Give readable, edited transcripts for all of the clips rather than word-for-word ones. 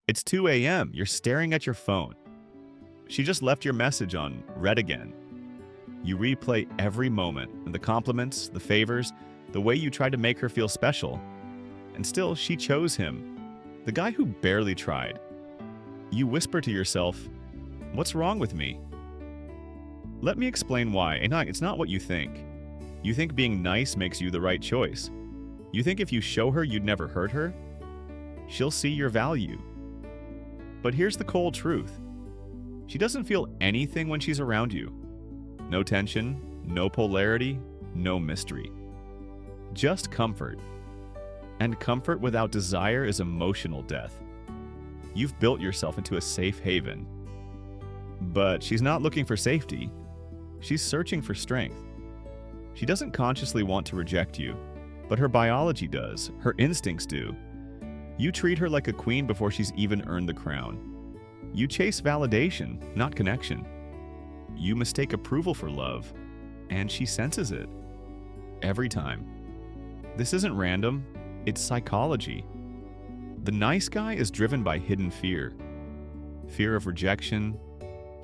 It's 2 a.m., you're staring at your phone. She just left your message on read again. You replay every moment, and the compliments, the favors, the way you tried to make her feel special. And still, she chose him, the guy who barely tried. You whisper to yourself, "What's wrong with me?" Let me explain why. And it's not what you think. You think being nice makes you the right choice. You think if you show her you'd never hurt her, she'll see your value. But here's the cold truth. She doesn't feel anything when she's around you. No tension, no polarity, no mystery. Just comfort. And comfort without desire is emotional death. You've built yourself into a safe haven. But she's not looking for safety. She's searching for strength. She doesn't consciously want to reject you, but her biology does, her instincts do. You treat her like a queen before she's even earned the crown. You chase validation, not connection. You mistake approval for love, and she senses it. Every time. This isn't random, it's psychology. The nice guy is driven by hidden fear. Fear of rejection,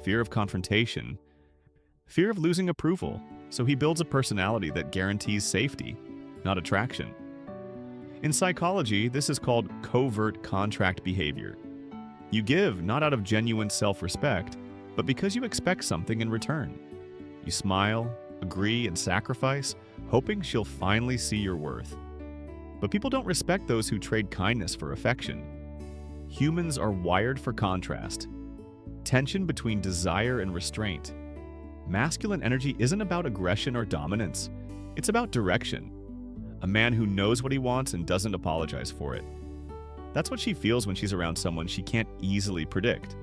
fear of confrontation, fear of losing approval. So he builds a personality that guarantees safety, not attraction. In psychology, this is called covert contract behavior. You give not out of genuine self-respect, but because you expect something in return. You smile, agree, and sacrifice, hoping she'll finally see your worth. But people don't respect those who trade kindness for affection. Humans are wired for contrast. Tension between desire and restraint. Masculine energy isn't about aggression or dominance. It's about direction. A man who knows what he wants and doesn't apologize for it. That's what she feels when she's around someone she can't easily predict.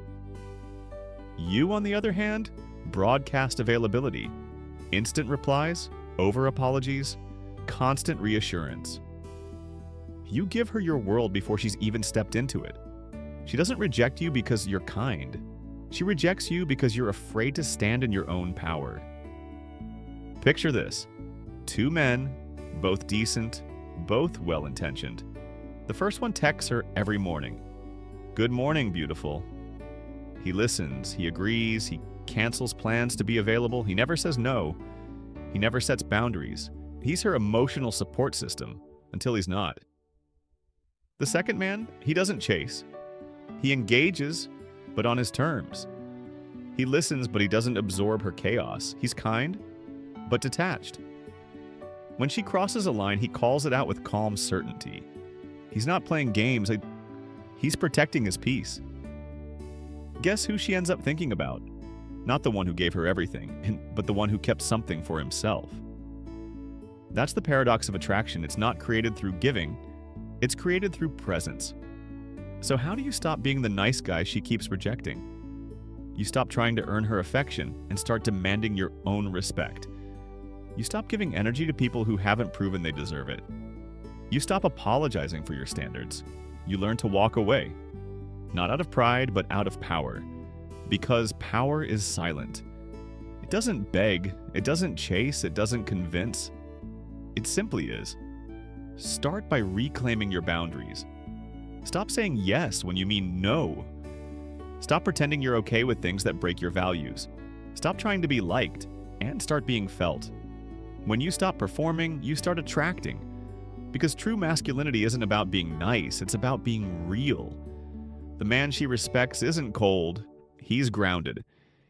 You, on the other hand, broadcast availability. Instant replies, over-apologies, constant reassurance. You give her your world before she's even stepped into it. She doesn't reject you because you're kind. She rejects you because you're afraid to stand in your own power. Picture this. Two men, both decent, both well-intentioned. The first one texts her every morning. "Good morning, beautiful." He listens, he agrees, he cancels plans to be available, he never says no. He never sets boundaries. He's her emotional support system, until he's not. The second man, he doesn't chase. He engages, but on his terms. He listens, but he doesn't absorb her chaos. He's kind, but detached. When she crosses a line, he calls it out with calm certainty. He's not playing games, he's protecting his peace. Guess who she ends up thinking about? Not the one who gave her everything, but the one who kept something for himself. That's the paradox of attraction. It's not created through giving, it's created through presence. So how do you stop being the nice guy she keeps rejecting? You stop trying to earn her affection and start demanding your own respect. You stop giving energy to people who haven't proven they deserve it. You stop apologizing for your standards. You learn to walk away. Not out of pride, but out of power. Because power is silent. It doesn't beg, it doesn't chase, it doesn't convince. It simply is. Start by reclaiming your boundaries. Stop saying yes when you mean no. Stop pretending you're okay with things that break your values. Stop trying to be liked, and start being felt. When you stop performing, you start attracting. Because true masculinity isn't about being nice, it's about being real. The man she respects isn't cold, he's grounded.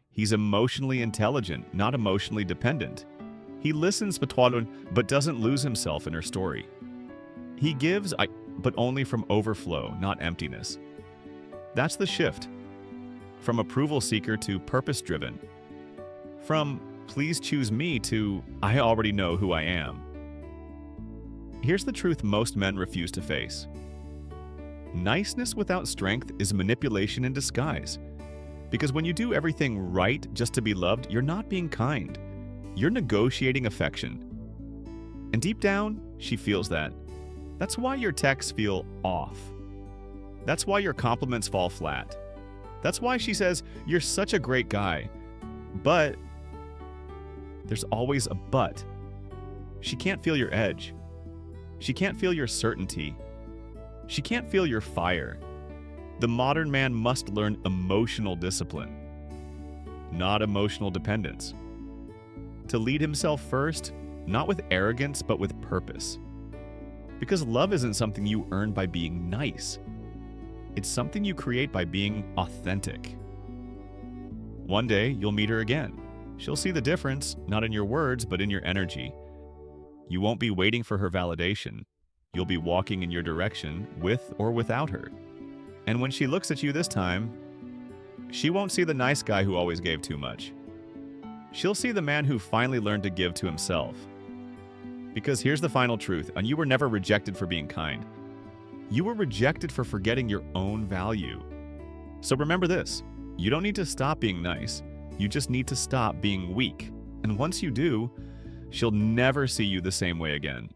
He's emotionally intelligent, not emotionally dependent. He listens but doesn't lose himself in her story. He gives, but only from overflow, not emptiness. That's the shift. From approval seeker to purpose-driven. From please choose me to I already know who I am. Here's the truth most men refuse to face. Niceness without strength is manipulation in disguise. Because when you do everything right just to be loved, you're not being kind. You're negotiating affection. And deep down, she feels that. That's why your texts feel off. That's why your compliments fall flat. That's why she says, "You're such a great guy." But there's always a but. She can't feel your edge. She can't feel your certainty. She can't feel your fire. The modern man must learn emotional discipline, not emotional dependence. To lead himself first, not with arrogance, but with purpose. Because love isn't something you earn by being nice. It's something you create by being authentic. One day, you'll meet her again. She'll see the difference, not in your words, but in your energy. You won't be waiting for her validation. You'll be walking in your direction with or without her. And when she looks at you this time, she won't see the nice guy who always gave too much. She'll see the man who finally learned to give to himself. Because here's the final truth, and you were never rejected for being kind. You were rejected for forgetting your own value. So remember this, you don't need to stop being nice. You just need to stop being weak. And once you do, she'll never see you the same way again.